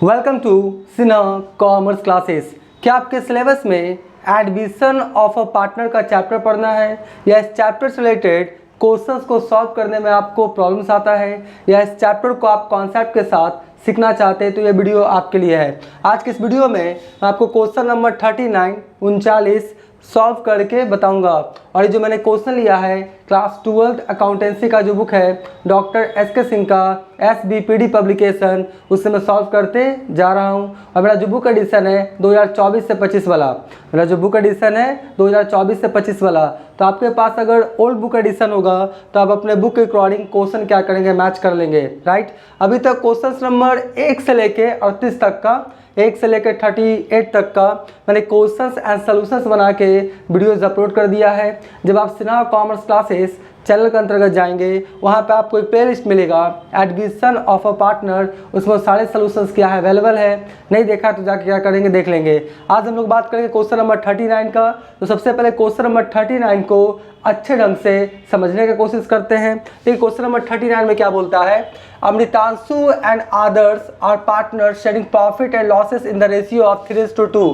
Welcome to Sinha commerce classes. क्या आपके syllabus में एडमिशन ऑफ अ पार्टनर का चैप्टर पढ़ना है या इस चैप्टर से रिलेटेड क्वेश्चंस को सॉल्व करने में आपको प्रॉब्लम्स आता है या इस चैप्टर को आप कॉन्सेप्ट के साथ सीखना चाहते हैं तो ये वीडियो आपके लिए है। आज के इस वीडियो में मैं आपको क्वेश्चन नंबर 39 सॉल्व करके बताऊंगा। और ये जो मैंने क्वेश्चन लिया है क्लास 12 अकाउंटेंसी का जो बुक है डॉक्टर एस के सिंह का SBPD पब्लिकेशन, उससे मैं सॉल्व करते जा रहा हूँ। और मेरा जो बुक एडिशन है 2024 से 25 वाला, मेरा जो बुक एडिशन है 2024 से 25 वाला। तो आपके पास अगर ओल्ड बुक एडिशन होगा तो आप अपने बुक के अकॉर्डिंग क्वेश्चन क्या करेंगे, मैच कर लेंगे, राइट। अभी तक क्वेश्चन नंबर 1 से लेके 38 तक का, 1 से लेकर 38 तक का मैंने क्वेश्चंस एंड सॉल्यूशंस बना के वीडियोस अपलोड कर दिया है। जब आप सिन्हा कॉमर्स क्लासेस चैनल के अंतर्गत जाएंगे वहाँ पे आपको एक प्ले लिस्ट मिलेगा एडमिशन ऑफ अ पार्टनर, उसमें सारे सॉल्यूशंस क्या है अवेलेबल है। नहीं देखा तो जाके क्या करेंगे, देख लेंगे। आज हम लोग बात करेंगे क्वेश्चन नंबर 39 का। तो सबसे पहले क्वेश्चन नंबर 39 को अच्छे ढंग से समझने की कोशिश करते हैं। देखिए क्वेश्चन नंबर 39 में क्या बोलता है, Amritanshu and others are partner sharing profit and losses in the ratio of 3:2।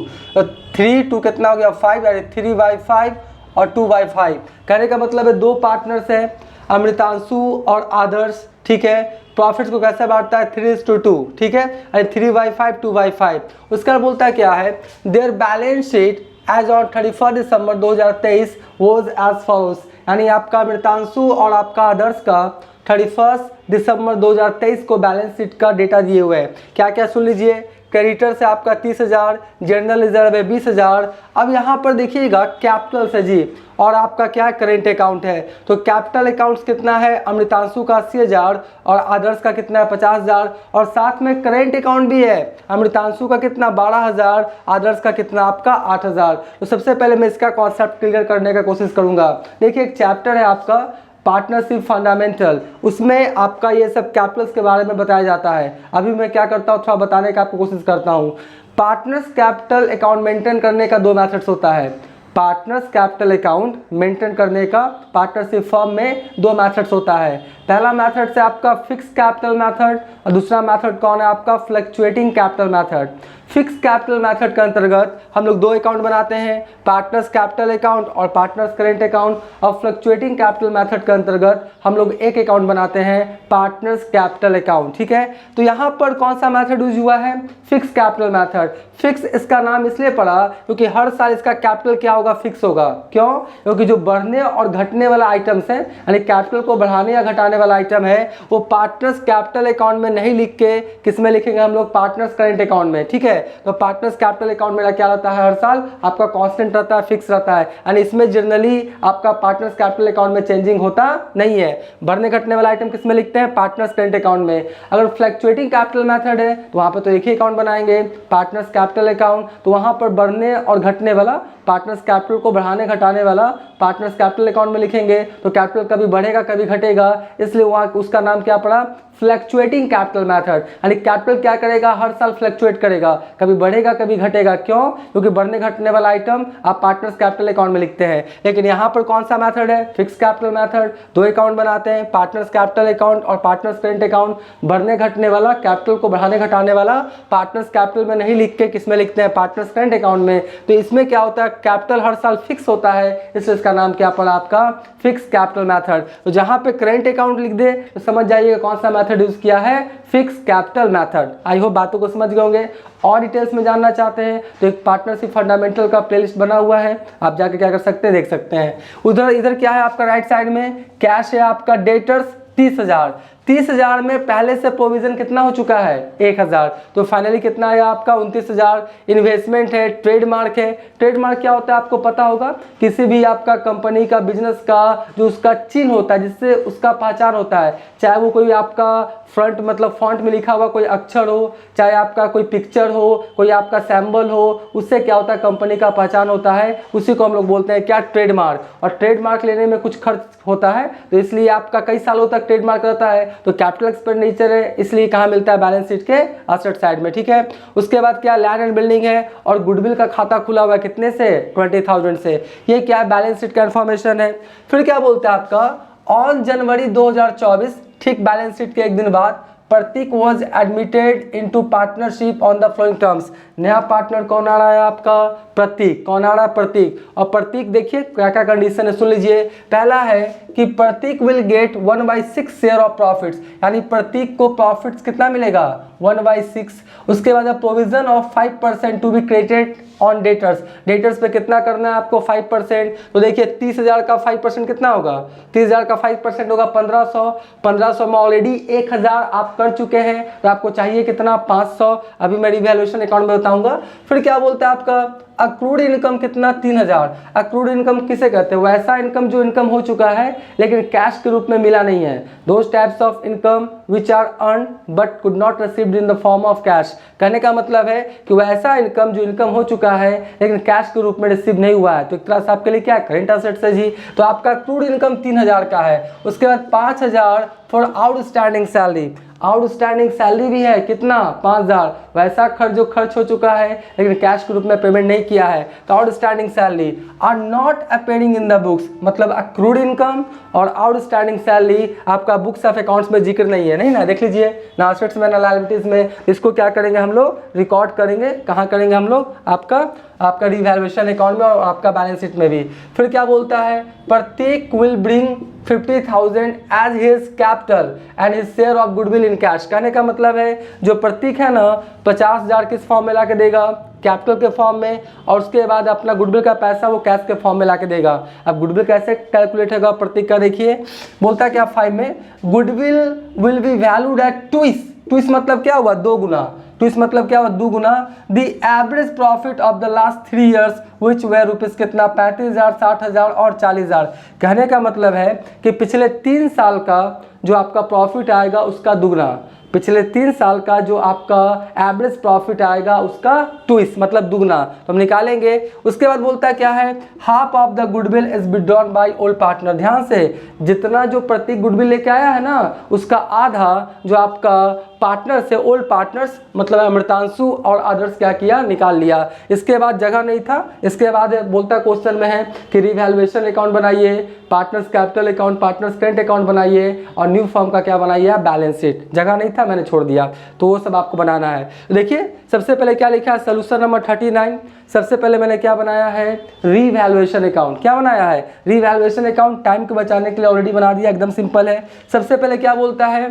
3 कितना हो गया 5, यानी 3/5 और 2/5। कहने का मतलब है दो पार्टनर्स हैं अमृतांशु और आदर्श, ठीक है। प्रॉफिट्स को कैसे बांटता है 3:2, ठीक है, यानी 3/5 2/5। उसका बोलता है क्या है, their balance sheet as on 31 December 2023 was as follows. यानी आपका अमृतांशु और आपका आदर्श का 31 दिसंबर 2023 को बैलेंस शीट का डेटा दिए हुए हैं। क्या क्या सुन लीजिए, क्रेडिटर से आपका 30,000, जनरल रिजर्व है 20,000। अब यहाँ पर देखिएगा कैपिटल से जी, और आपका क्या करेंट अकाउंट है। तो कैपिटल अकाउंट्स कितना है, अमृतांशु का 80,000 और आदर्श का कितना है 50,000, और साथ में करेंट अकाउंट भी है। अमृतांशु का कितना 12,000, आदर्श का कितना आपका 8,000। तो सबसे पहले मैं इसका कॉन्सेप्ट क्लियर करने का कोशिश करूंगा। देखिए एक चैप्टर है आपका पार्टनरशिप फंडामेंटल, उसमें आपका ये सब कैपिटल्स के बारे में बताया जाता है। अभी मैं क्या करता हूँ थोड़ा बताने का आपको कोशिश करता हूँ। पार्टनर्स कैपिटल अकाउंट मेंटेन करने का 2 मेथड्स होता है। पार्टनर्स कैपिटल अकाउंट मेंटेन करने का पार्टनरशिप फर्म में 2 मेथड्स होता है। पहला मेथड से आपका फिक्स कैपिटल मेथड और दूसरा मेथड कौन है आपका fluctuating capital method. Fix capital method के अंतर्गत हम लोग 2 अकाउंट बनाते हैं, पार्टनर्स कैपिटल अकाउंट और पार्टनर्स करेंट अकाउंट। और फ्लक्चुएटिंग कैपिटल मेथड के अंतर्गत हम लोग एक अकाउंट बनाते हैं, पार्टनर्स कैपिटल अकाउंट, ठीक है। तो यहाँ पर कौन सा मेथड यूज हुआ है, फिक्स कैपिटल मेथड। फिक्स इसका नाम इसलिए पड़ा क्योंकि हर साल इसका कैपिटल क्या होगा, फिक्स होगा। क्यों, क्योंकि जो बढ़ने और घटने वाला आइटम्स है, यानी कैपिटल को बढ़ाने या घटाने वाला आइटम है, वो पार्टनर्स कैपिटल अकाउंट में नहीं लिख के किस में लिखेंगे हम लोग, पार्टनर्स करेंट अकाउंट में, ठीक है। तो पार्टनर्स कैपिटल अकाउंट मेरा क्या रहता है, हर साल आपका कांस्टेंट रहता है, फिक्स रहता है। यानी इसमें जनरली आपका पार्टनर्स कैपिटल अकाउंट में चेंजिंग होता नहीं है। बढ़ने घटने वाला आइटम किस में लिखते हैं, पार्टनर्स करेंट अकाउंट में। अगर फ्लक्चुएटिंग कैपिटल मेथड है तो वहां पर तो एक ही अकाउंट बनाएंगे, पार्टनर्स कैपिटल अकाउंट। तो वहां पर बढ़ने और घटने वाला, पार्टनर्स कैपिटल को बढ़ाने घटाने वाला पार्टनर्स कैपिटल अकाउंट में लिखेंगे। तो कैपिटल कभी बढ़ेगा कभी घटेगा, इसलिए वहां उसका नाम क्या पड़ा, फ्लक्चुएटिंग कैपिटल मेथड। यानी कैपिटल क्या करेगा, हर साल फ्लक्चुएट करेगा, कभी बढ़ेगा कभी घटेगा। क्यों, क्योंकि बढ़ने घटने वाला आइटम आप पार्टनर्स कैपिटल अकाउंट में लिखते हैं। लेकिन यहाँ पर कौन सा मेथड है, फिक्स कैपिटल मेथड। 2 अकाउंट बनाते हैं, पार्टनर्स कैपिटल अकाउंट और पार्टनर्स करेंट अकाउंट। बढ़ने घटने वाला, कैपिटल को बढ़ाने घटाने वाला पार्टनर्स कैपिटल में नहीं लिख के किस में लिखते हैं, पार्टनर्स करेंट अकाउंट में। तो इसमें क्या होता है, कैपिटल हर साल फिक्स होता है, इसलिए इसका नाम क्या पड़ा आपका, फिक्स कैपिटल मेथड। तो जहां पे करेंट अकाउंट लिख दे तो समझ जाइएगा कौन सा मेथड यूज किया है, fix capital method. I hope बातों को समझ गए होंगे। और डिटेल्स में जानना चाहते हैं तो एक पार्टनरशिप फंडामेंटल का प्लेलिस्ट बना हुआ है, आप जाके क्या कर सकते हैं, देख सकते हैं। उधर इधर क्या है आपका राइट साइड में, कैश है आपका डेटर्स 30,000। 30,000 में पहले से प्रोविजन कितना हो चुका है, 1,000। तो फाइनली कितना है आपका 29,000। इन्वेस्टमेंट है, ट्रेडमार्क है। ट्रेडमार्क क्या होता है आपको पता होगा, किसी भी आपका कंपनी का, बिजनेस का जो उसका चिन्ह होता है जिससे उसका पहचान होता है, चाहे वो कोई आपका फ्रंट मतलब फॉन्ट में लिखा हुआ कोई अक्षर हो, चाहे आपका कोई पिक्चर हो, कोई आपका सैम्बल हो, उससे क्या होता है कंपनी का पहचान होता है। उसी को हम लोग बोलते हैं क्या, ट्रेडमार्क। और ट्रेडमार्क लेने में कुछ खर्च होता है, तो इसलिए आपका कई सालों तक ट्रेडमार्क रहता है। तो कैपिटल एक्सपेंडिचर है, इसलिए कहाँ मिलता है, बैलेंस शीट के एसेट साइड में, ठीक है। उसके बाद क्या, लैंड एंड बिल्डिंग है और गुडविल का खाता खुला हुआ है, कितने से, 20,000 से। ये क्या है, बैलेंस शीट का इन्फॉर्मेशन है। फिर क्या बोलते हैं आपका, ऑन जनवरी 2024, ठीक बैलेंस शीट के एक दिन बाद Prateek was admitted into partnership on the following terms. नया पार्टनर कौन आ रहा है आपका? प्रतीक। कौन आ रहा है? प्रतीक। और प्रतीक देखिए क्या क्या कंडीशन है, सुन लीजिए। पहला है कि Prateek will get 1/6 share of profits, यानी प्रतीक को प्रॉफिट्स कितना मिलेगा? 1/6। उसके बाद provision of 5% to be credited on debtors. Debtors पे कितना करना है आपको? 5%। तो देखिए 30,000 का 5% कितना होगा? 30,000 का 5% होगा 1500। 1500 में ऑलरेडी 1000 आप कर चुके हैं, तो आपको चाहिए कितना? 500। अभी मैं रिवैल्यूएशन अकाउंट में बताऊंगा। फिर क्या बोलता है आपका? अक्रूड इनकम कितना? 3000। अक्रूड इनकम किसे कहते हैं? वैसा इनकम जो इनकम हो चुका है लेकिन कैश के रूप में मिला नहीं है। Those types of income which are earn but could not received in the form of cash. कहने का मतलब है कि वैसा इनकम जो इनकम हो चुका है लेकिन कैश के रूप में रिसीव नहीं हुआ है, तो एक तरह से आपके लिए क्या? करंट एसेट्स है जी। तो आपका अक्रूड इनकम 3000 का है। उसके बाद 5000 for outstanding salary. Outstanding salary भी है कितना? 5000। वैसा खर्च जो खर्च हो चुका है लेकिन कैश के रूप में पेमेंट नहीं किया है, तो outstanding salary are not appearing in the books. मतलब अक्रूड इनकम और आउटस्टैंडिंग सैलरी आपका बुक्स ऑफ अकाउंट्स में जिक्र नहीं है, नहीं ना? देख लीजिए ना एसेट्स में ना लायबिलिटीज में। इसको क्या करेंगे हम लोग? रिकॉर्ड करेंगे। कहाँ करेंगे हम लोग? आपका रिवैल्यूएशन अकाउंट में और आपका बैलेंस शीट में भी। फिर क्या बोलता है? Prateek will bring 50,000 as his capital and his share of goodwill in cash. कहने का मतलब है जो प्रतीक है ना 50,000 किस फॉर्म में ला के देगा? कैपिटल के फॉर्म में, और उसके बाद अपना गुडविल का पैसा वो कैश के फॉर्म में ला के देगा। अब गुडविल कैसे कैलकुलेट होगा प्रतीक का? देखिए बोलता है क्या 5 में, goodwill will be valued at twice. Twice मतलब क्या हुआ? 2 गुना। ट्विस मतलब क्या हुआ? 2 गुना the average profit of the last 3 years which were rupees कितना? 35,000, 60,000 और 40,000। कहने का मतलब है कि पिछले 3 साल का जो आपका प्रॉफिट आएगा उसका दुगना, पिछले 3 साल का जो आपका एवरेज प्रॉफिट आएगा उसका ट्विस मतलब दुगना, तो हम निकालेंगे। उसके बाद बोलता है क्या है? Half of the goodwill is withdrawn by old partner. ध्यान से, जितना जो प्रतीक गुडविल लेके आया है ना उसका आधा जो आपका पार्टनर से ओल्ड पार्टनर्स मतलब अमृतांशु और अदर्स क्या किया? निकाल लिया। इसके बाद जगह नहीं था। इसके बाद बोलता क्वेश्चन में है कि रिवैल्यूएशन अकाउंट बनाइए, partners capital account, partners current account बनाइए और न्यू फॉर्म का क्या बनाइए? Balance sheet. जगह नहीं था, मैंने छोड़ दिया, तो वो सब आपको बनाना है। देखिए सबसे पहले क्या लिखा है? Solution number 39। सबसे पहले मैंने क्या बनाया है? Revaluation account. क्या बनाया है? Revaluation account. टाइम को बचाने के लिए ऑलरेडी बना दिया, एकदम सिंपल है। सबसे पहले क्या बोलता है?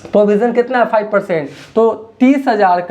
प्रोविजन कितना है? 5%। तो 30,000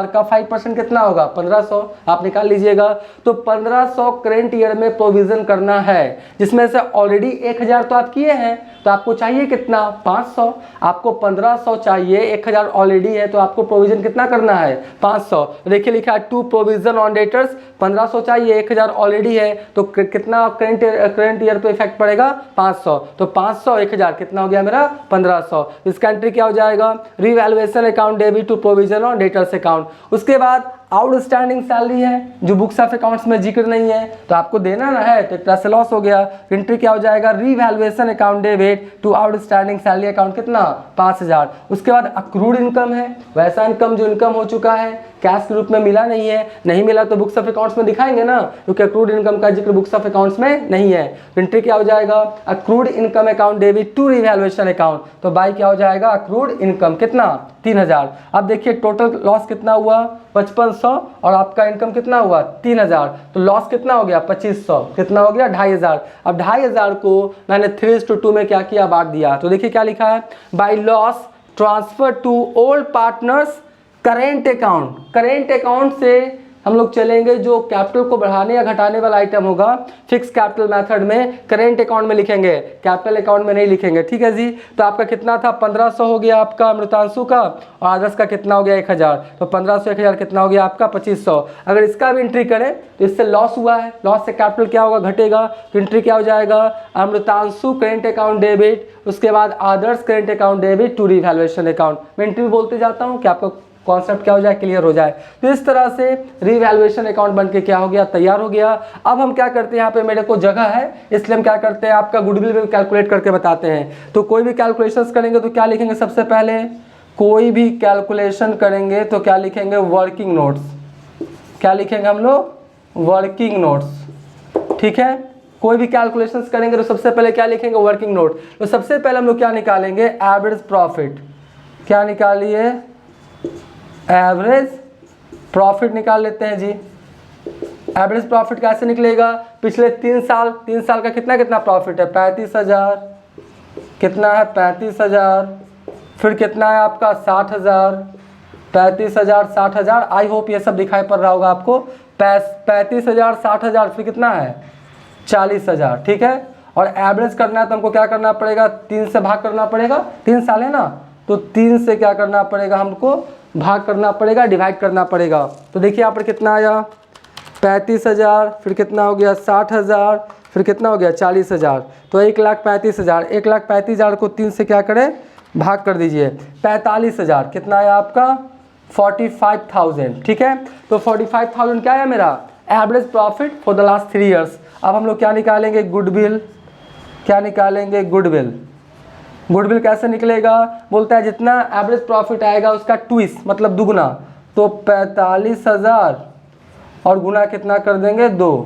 का 5% कितना होगा? 1500। आप निकाल लीजिएगा। तो 1500 करेंट ईयर में प्रोविजन करना है, जिसमें से ऑलरेडी 1000 तो आप किए हैं, तो आपको चाहिए कितना? 500। आपको 1500 चाहिए, 1000 ऑलरेडी है, तो आपको प्रोविजन कितना करना है? 500। देखिए लिखा है टू प्रोविजन ऑन डेटर्स। 1500 चाहिए, 1000 ऑलरेडी है, तो कितना करेंट ईयर पे इफेक्ट पड़ेगा? 500। तो 500 1000 कितना हो गया मेरा? 1500। इसका एंट्री क्या हो जाएगा? Revaluation account debit to provision on debtors account. उसके बाद आउटस्टैंडिंग सैलरी है जो बुक्स ऑफ अकाउंट्स में जिक्र नहीं है, तो आपको देना ना है, तो एक तरह से लॉस हो गया। एंट्री क्या हो जाएगा? Revaluation account debit to outstanding salary account कितना? 5000। उसके बाद अक्रूड इनकम है, वैसा इनकम जो इनकम हो चुका है कैश के रूप में मिला नहीं है। नहीं मिला तो बुक्स ऑफ अकाउंट्स में दिखाएंगे ना, क्योंकि अक्रूड इनकम का जिक्र बुक्स ऑफ अकाउंट्स में नहीं है। एंट्री क्या हो जाएगा? Accrued income account debit to revaluation account. तो बाई क्या हो जाएगा? अक्रूड इनकम कितना? 3000। अब देखिए टोटल लॉस कितना हुआ? 5500 और आपका इनकम कितना हुआ? 3000। तो लॉस कितना हो गया? 2500। कितना हो गया? 2500। अब 2500 को मैंने 3:2 में क्या किया? बांट दिया। तो देखिए क्या लिखा है? By loss transfer to old partners current account. Current account से हम लोग चलेंगे जो कैपिटल को बढ़ाने या घटाने वाला आइटम होगा फिक्स कैपिटल मेथड में करेंट अकाउंट में लिखेंगे, कैपिटल अकाउंट में नहीं लिखेंगे। ठीक है जी। तो आपका कितना था? 1500 हो गया आपका अमृतांशु का, और आदर्श का कितना हो गया? 1000। तो 1500 1000 कितना हो गया आपका? 2500। अगर इसका भी एंट्री करें तो इससे लॉस हुआ है, लॉस से कैपिटल क्या होगा? घटेगा। तो एंट्री क्या हो जाएगा? अमृतांशु करेंट अकाउंट डेबिट, उसके बाद Adarsh current account debit to revaluation account. मैं एंट्री बोलते जाता हूँ कि आपको कॉन्सेप्ट क्या हो जाए? क्लियर हो जाए। तो इस तरह से रिवैल्यूएशन अकाउंट बनके क्या हो गया? तैयार हो गया। अब हम क्या करते हैं, यहाँ पे मेरे को जगह है इसलिए हम क्या करते हैं, आपका गुडविल भी कैलकुलेट करके बताते हैं। तो कोई भी कैलकुलेशंस करेंगे तो क्या लिखेंगे? सबसे पहले कोई भी कैलकुलेशन करेंगे तो क्या लिखेंगे? Working notes. क्या लिखेंगे हम लोग? Working notes. ठीक है। कोई भी कैलकुलेशंस करेंगे तो सबसे पहले क्या लिखेंगे? Working note. तो सबसे पहले हम लोग क्या निकालेंगे? Average profit. क्या निकालिए, एवरेज प्रॉफिट निकाल लेते हैं जी। एवरेज प्रॉफिट कैसे निकलेगा, पिछले 3 साल का कितना कितना प्रॉफिट है, 35,000, कितना है 35,000, फिर कितना है आपका 60,000, 35,000 60,000। आई होप ये सब दिखाई पड़ रहा होगा आपको। 35,000 60,000, फिर कितना है 40,000, ठीक है। और एवरेज करना है तो हमको क्या करना पड़ेगा, 3 से भाग करना पड़ेगा, 3 साल है ना, तो 3 से क्या करना पड़ेगा, हमको भाग करना पड़ेगा, डिवाइड करना पड़ेगा। तो देखिए यहाँ पर कितना आया 35,000, फिर कितना हो गया 60,000, फिर कितना हो गया 40,000, तो 1,35,000। 1,35,000 को 3 से क्या करें, भाग कर दीजिए। 45,000 कितना है आपका 45,000, ठीक है। तो 45,000 क्या है मेरा average profit for the last 3 years. अब हम लोग क्या निकालेंगे, गुडविल। क्या निकालेंगे, गुडविल। गुडविल कैसे निकलेगा, बोलता है जितना एवरेज प्रॉफिट आएगा उसका ट्विस मतलब दुगना, तो 45,000 और गुना कितना कर देंगे 2,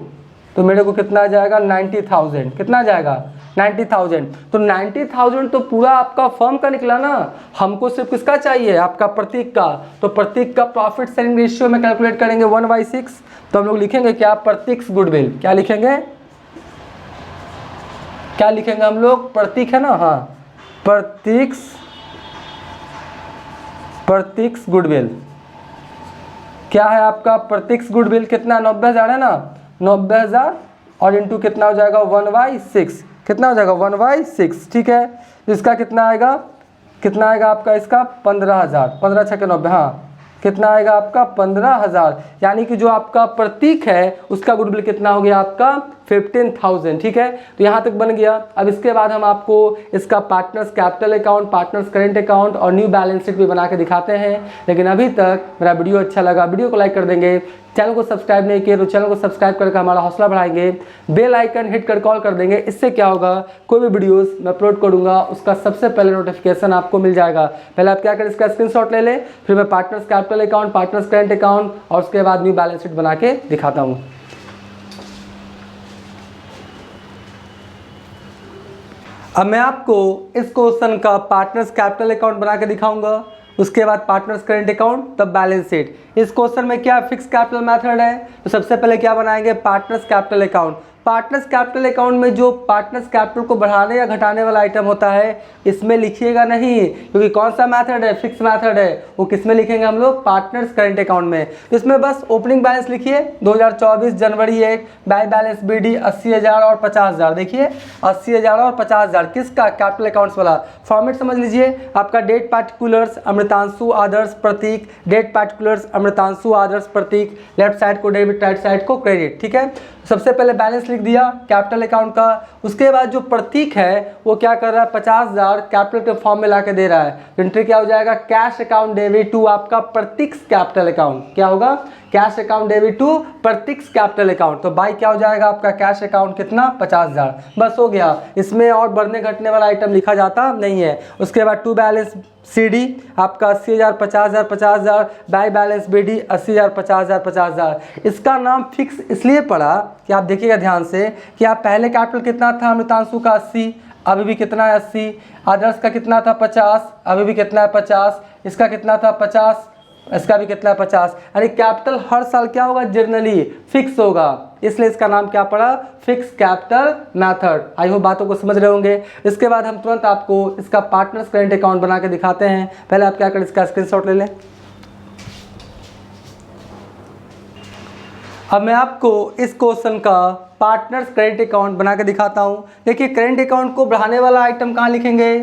तो मेरे को कितना आ जाएगा 90,000। कितना आ जाएगा 90,000। तो 90,000 तो पूरा आपका फर्म का निकला ना, हमको सिर्फ किसका चाहिए, आपका प्रतीक का। तो प्रतीक का प्रॉफिट शेयरिंग रेशियो में कैलकुलेट करेंगे 1/6। तो हम लोग लिखेंगे क्या, प्रतीक गुडविल। क्या लिखेंगे, क्या लिखेंगे हम लोग, प्रतीक है ना, हाँ प्रतीक गुडविल। क्या है आपका प्रतीक गुडविल, कितना 90,000 है ना, 90,000 और इंटू कितना हो जाएगा 1/6। कितना हो जाएगा 1/6, ठीक है। इसका कितना आएगा, कितना आएगा आपका इसका 15,000, 15 छक्के 90, हाँ कितना आएगा आपका 15,000। यानी कि जो आपका प्रतीक है उसका गुडविल कितना हो गया आपका 15,000, ठीक है। तो यहाँ तक बन गया। अब इसके बाद हम आपको इसका partners capital account, partners current account और न्यू बैलेंस शीट भी बना के दिखाते हैं। लेकिन अभी तक मेरा वीडियो अच्छा लगा, वीडियो को लाइक कर देंगे, चैनल को सब्सक्राइब नहीं किए तो चैनल को सब्सक्राइब करके हमारा हौसला बढ़ाएंगे, बेल आइकन हिट कर कॉल कर देंगे। इससे क्या होगा, कोई भी वीडियोस मैं अपलोड करूंगा उसका सबसे पहले नोटिफिकेशन आपको मिल जाएगा। पहले आप क्या करें, इसका स्क्रीनशॉट ले लें, फिर मैं partners capital account, partners current account और उसके बाद न्यू बैलेंस शीट बना के दिखाता हूँ। अब मैं आपको इस क्वेश्चन का पार्टनर्स कैपिटल अकाउंट बना के दिखाऊंगा, उसके बाद पार्टनर्स करेंट अकाउंट, तब बैलेंस शीट। इस क्वेश्चन में क्या फिक्स कैपिटल मेथड है, तो सबसे पहले क्या बनाएंगे, partners capital account. Partners capital account में जो पार्टनर्स कैपिटल को बढ़ाने या घटाने वाला आइटम होता है इसमें लिखिएगा नहीं, क्योंकि कौन सा मेथड है, फिक्स मेथड है, वो किस में लिखेंगे हम लोग, पार्टनर्स करेंट अकाउंट में। तो इसमें बस ओपनिंग बैलेंस लिखिए 2024 जनवरी 1, बाय बैलेंस बीडी 80,000 और 50,000। देखिए 80,000 और 50,000 किसका, कैपिटल अकाउंट्स वाला। फॉर्मेट समझ लीजिए, आपका डेट पार्टिकुलर्स अमृतांशु आदर्श प्रतीक, डेट पार्टिकुलर्स अमृतांशु आदर्श प्रतीक, लेफ्ट साइड को डेबिट, राइट साइड को क्रेडिट, ठीक है। सबसे पहले बैलेंस लिख दिया कैपिटल अकाउंट का, उसके बाद जो प्रतीक है वो क्या कर रहा है 50,000 कैपिटल के फॉर्म में ला के दे रहा है। एंट्री क्या हो जाएगा, कैश अकाउंट डेबिट टू आपका प्रतीक कैपिटल अकाउंट। क्या होगा, cash account debit to Pratik capital account. तो बाई क्या हो जाएगा आपका कैश अकाउंट कितना 50,000, बस हो गया। इसमें और बढ़ने घटने वाला आइटम लिखा जाता नहीं है। उसके बाद टू बैलेंस सीडी आपका 80,000 50,000 50,000, बाय बैलेंस बीडी 80,000 50,000 50,000। इसका नाम फिक्स इसलिए पड़ा कि आप देखिएगा ध्यान से कि आप पहले कैपिटल कितना था अमृतांशु का 80, अभी भी कितना है 80, आदर्श का कितना था 50, अभी भी कितना है 50, इसका कितना था 50, इसका भी कितना है 50। यानी कैपिटल हर साल क्या होगा, जनरली फिक्स होगा, इसलिए इसका नाम क्या पड़ा, fix capital method. I hope बातों को समझ रहे होंगे। इसके बाद हम तुरंत आपको इसका पार्टनर्स करेंट अकाउंट बना के दिखाते हैं। पहले आप क्या करें, इसका स्क्रीनशॉट ले लें। अब मैं आपको इस क्वेश्चन का पार्टनर्स करेंट अकाउंट बना के दिखाता हूं। देखिए करेंट अकाउंट को बढ़ाने वाला आइटम कहाँ लिखेंगे,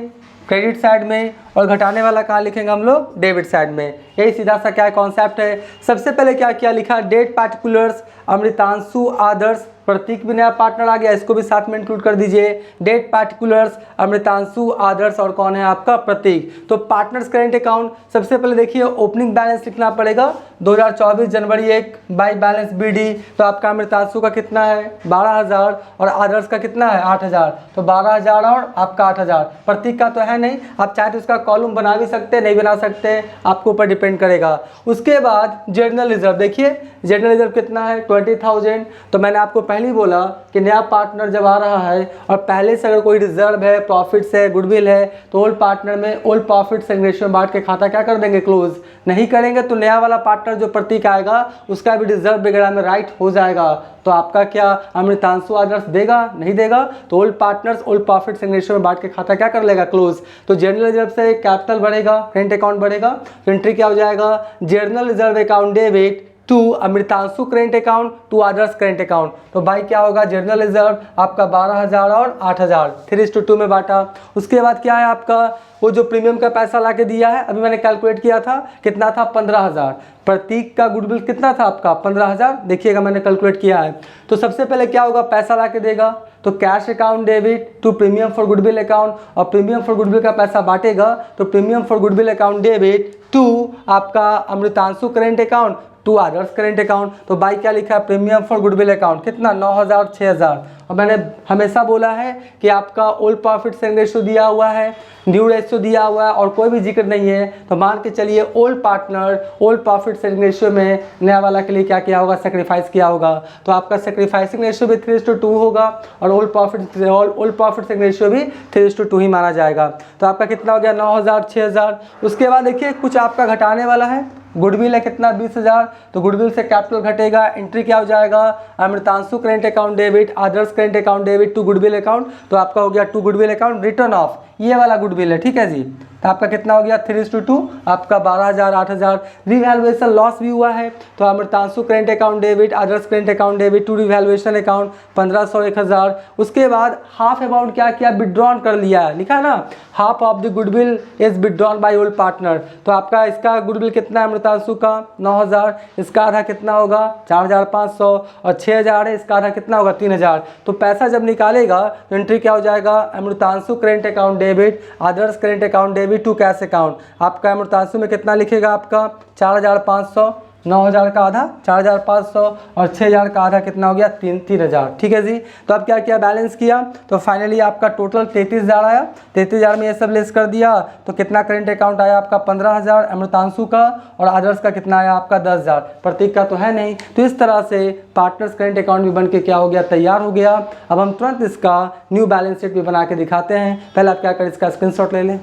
क्रेडिट साइड में, और घटाने वाला कहाँ लिखेंगे हम लोग, डेबिट साइड में। यही सीधा सा क्या कॉन्सेप्ट है। सबसे पहले क्या किया, लिखा डेट पार्टिकुलर्स अमृतांशु आदर्श प्रतीक भी नया पार्टनर आ गया, इसको भी साथ में इंक्लूड कर दीजिए। डेट पार्टिकुलर्स अमृतांशु आदर्श और कौन है आपका प्रतीक। तो पार्टनर्स करेंट अकाउंट सबसे पहले देखिए ओपनिंग बैलेंस लिखना पड़ेगा 2024 जनवरी 1, बाय बैलेंस बीडी। तो आपका अमृतांशु का कितना है 12,000 और आदर्श का कितना है 8,000, तो 12,000 और आपका 8,000। प्रतीक का तो है नहीं, आप चाहे तो इसका कॉलम बना भी सकते, नहीं बना सकते, आपके ऊपर डिपेंड करेगा। उसके बाद जनरल रिजर्व, देखिए जनरल रिजर्व कितना है 20,000। तो मैंने आपको पहले ही बोला कि नया पार्टनर जब आ रहा है और पहले से अगर कोई रिजर्व है, प्रॉफिट्स है, गुडविल है, तो ओल्ड पार्टनर में ओल्ड प्रॉफिट सेलिंग रेशियो में बांट के खाता क्या कर देंगे, क्लोज। नहीं करेंगे तो नया वाला पार्टनर जो प्रतीक आएगा उसका भी रिजर्व वगैरह में राइट हो जाएगा। तो आपका क्या अमृतांशु आदर्श देगा, नहीं देगा, तो old partners old profit selling ratio में बांट के खाता क्या कर लेगा, क्लोज। तो जनरल रिजर्व से कैपिटल बढ़ेगा, करेंट अकाउंट बढ़ेगा, तो एंट्री क्या हो जाएगा, general reserve account debit to Amritanshu current account to Adarsh current account. तो भाई क्या होगा, जनरल रिजर्व आपका 12,000 और 8,000 3:2 में बांटा। उसके बाद क्या है आपका, वो जो प्रीमियम का पैसा ला के दिया है, अभी मैंने कैलकुलेट किया था कितना था, 15,000। प्रतीक का गुडविल कितना था आपका, 15,000। देखिएगा मैंने कैलकुलेट किया है। तो सबसे पहले क्या होगा, पैसा ला के देगा, तो cash account debit to premium for goodwill account, और प्रीमियम फॉर गुडविल का पैसा बांटेगा तो premium for goodwill account debit to आपका Amritanshu current account to Adarsh current account. तो बाई क्या लिखा है, प्रीमियम फॉर गुडविल अकाउंट कितना, 9,000 6,000। और मैंने हमेशा बोला है कि आपका ओल्ड प्रॉफिट सेलिंग रेशियो दिया हुआ है, न्यू रेशियो दिया हुआ है और कोई भी जिक्र नहीं है, तो मान के चलिए old partner old profit selling ratio में नया वाला के लिए क्या किया होगा, सेक्रीफाइस किया होगा। तो आपका सेक्रीफाइसिंग रेशियो भी 3:2 होगा और ओल्ड प्रॉफिट सेलिंग रेशियो भी 3:2 ही माना जाएगा। तो आपका कितना हो गया, 9,000 6,000। उसके बाद देखिए कुछ आपका घटाने वाला है, गुडविल है कितना, 20,000। तो गुडविल से कैपिटल घटेगा, एंट्री क्या हो जाएगा, Amritanshu current account debit Adarsh current account debit to goodwill account. तो आपका हो गया to goodwill account written off, ये वाला गुडविल है, ठीक है जी। तो आपका कितना हो गया, 3:2, आपका 12,000 8,000। रिवैल्यूएशन लॉस भी हुआ है, तो Amritanshu current account debit Adarsh current account debit to revaluation account 1,500 1,000। उसके बाद हाफ अमाउंट क्या किया, विड्रॉन कर लिया, लिखा ना, half of the goodwill is withdrawn by old partner. तो आपका इसका गुडविल कितना है अमृतांशु का, 9,000। इसका आधा कितना होगा, 4,500 और 6,000 है, इसका आधा कितना होगा, 3,000। तो पैसा जब निकालेगा तो एंट्री क्या हो जाएगा, Amritanshu current account debit Adarsh current account debit to cash account. आपका अमृतांशु में कितना लिखेगा, आपका 4,500, 9,000 का आधा 4,500 और 6,000 का आधा कितना हो गया, 3,000, ठीक है जी। तो अब क्या किया, बैलेंस किया, तो फाइनली आपका टोटल 33,000 आया। 33,000 में ये सब लेस कर दिया तो कितना करेंट अकाउंट आया आपका, 15,000 अमृतांशु का, और आदर्श का कितना आया आपका 10,000। प्रतीक का तो है नहीं। तो इस तरह से पार्टनर्स करेंट अकाउंट भी बन के क्या हो गया, तैयार हो गया। अब हम तुरंत इसका न्यू बैलेंस शीट भी बना के दिखाते हैं। पहले आप क्या करें, इसका स्क्रीनशॉट ले लें।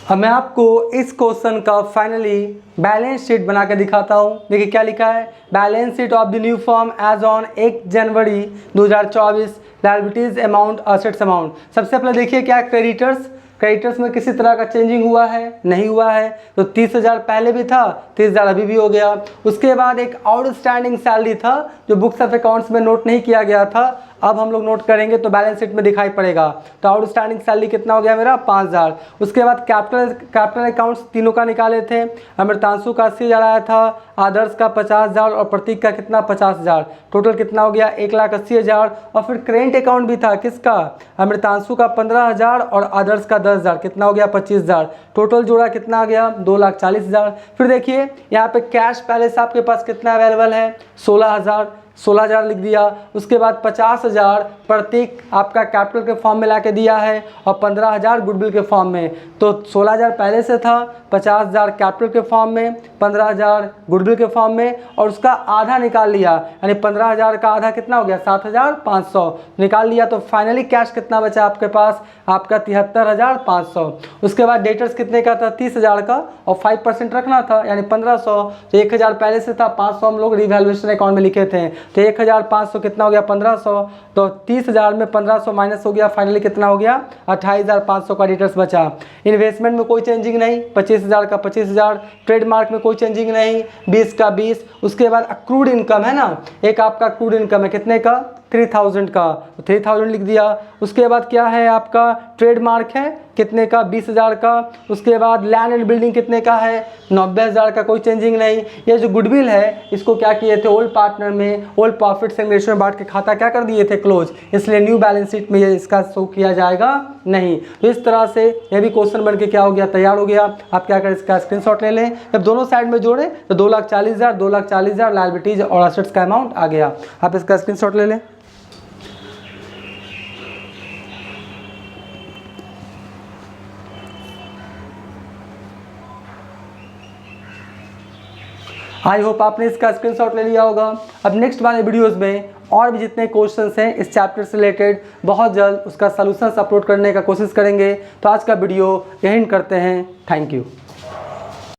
अब मैं आपको इस क्वेश्चन का फाइनली बैलेंस शीट बना के दिखाता हूँ। देखिए क्या लिखा है, balance sheet of the new firm as on 1 January 2024, liabilities amount assets amount. सबसे पहले देखिए क्या, क्रेडिटर्स में किसी तरह का चेंजिंग हुआ है, नहीं हुआ है। तो 30,000 पहले भी था, 30,000 अभी भी हो गया। उसके बाद एक आउटस्टैंडिंग सैलरी था जो बुक्स ऑफ अकाउंट्स में नोट नहीं किया गया था, अब हम लोग नोट करेंगे तो बैलेंस शीट में दिखाई पड़ेगा। तो आउटस्टैंडिंग सैलरी कितना हो गया मेरा, 5,000। उसके बाद कैपिटल अकाउंट्स तीनों का निकाले थे, अमृतांशु का 80,000 आया था, आदर्श का 50,000 और प्रतीक का कितना 50,000। टोटल कितना हो गया, 1,80,000। और फिर करेंट अकाउंट भी था किसका, अमृतांशु का 15,000 और आदर्श का 10,000, कितना हो गया 25,000। टोटल जोड़ा कितना आ गया, 2,40,000। फिर देखिए यहाँ पे कैश पहले से आपके पास कितना अवेलेबल है, 16,000 लिख दिया। उसके बाद 50,000 प्रतीक आपका कैपिटल के फॉर्म में लाके दिया है और 15,000 गुडविल के फॉर्म में। तो 16,000 पहले से था, 50,000 कैपिटल के फॉर्म में, 15,000 गुडविल के फॉर्म में, और उसका आधा निकाल लिया, यानी 15,000 का आधा कितना हो गया, 7,500 निकाल लिया। तो फाइनली कैश कितना बचा आपके पास, आपका 73,500। उसके बाद डेटर्स कितने का था, 30,000 का, और 5% रखना था यानी 1,500। तो 1,000 पहले से था, 500 हम लोग रिवैल्यूएशन अकाउंट में लिखे थे। तो 1,500 कितना हो गया, 1,500। तो 30,000 में 1,500 माइनस हो गया, फाइनली कितना हो गया, 28,500 का डेटर्स बचा। इन्वेस्टमेंट में कोई चेंजिंग नहीं, 25,000 का 25,000। ट्रेडमार्क में कोई चेंजिंग नहीं, 20 का 20। उसके बाद अक्रूड इनकम है ना, एक आपका अक्रूड इनकम है कितने का, 3,000 का, तो 3,000 लिख दिया। उसके बाद क्या है आपका, ट्रेडमार्क है कितने का, 20,000 का। उसके बाद लैंड एंड बिल्डिंग कितने का है, 90,000 का, कोई चेंजिंग नहीं। ये जो गुडविल है इसको क्या किए थे, ओल्ड पार्टनर में ओल्ड प्रॉफिट सेलिंग रेशियो में बांट के खाता क्या कर दिए थे, क्लोज। इसलिए न्यू बैलेंस शीट में ये इसका शो किया जाएगा नहीं। तो इस तरह से ये भी क्वेश्चन बन के क्या हो गया, तैयार हो गया। आप क्या करें, इसका स्क्रीनशॉट ले लें। जब दोनों साइड में जोड़े तो 2,40,000 लायबिलिटीज और असेट्स का अमाउंट आ गया। आप इसका स्क्रीनशॉट ले लें। आई होप आपने इसका स्क्रीनशॉट ले लिया होगा। अब नेक्स्ट वाले वीडियोज़ में और भी जितने क्वेश्चंस हैं इस चैप्टर से रिलेटेड बहुत जल्द उसका सॉल्यूशंस अपलोड करने का कोशिश करेंगे। तो आज का वीडियो यहीं करते हैं। Thank you.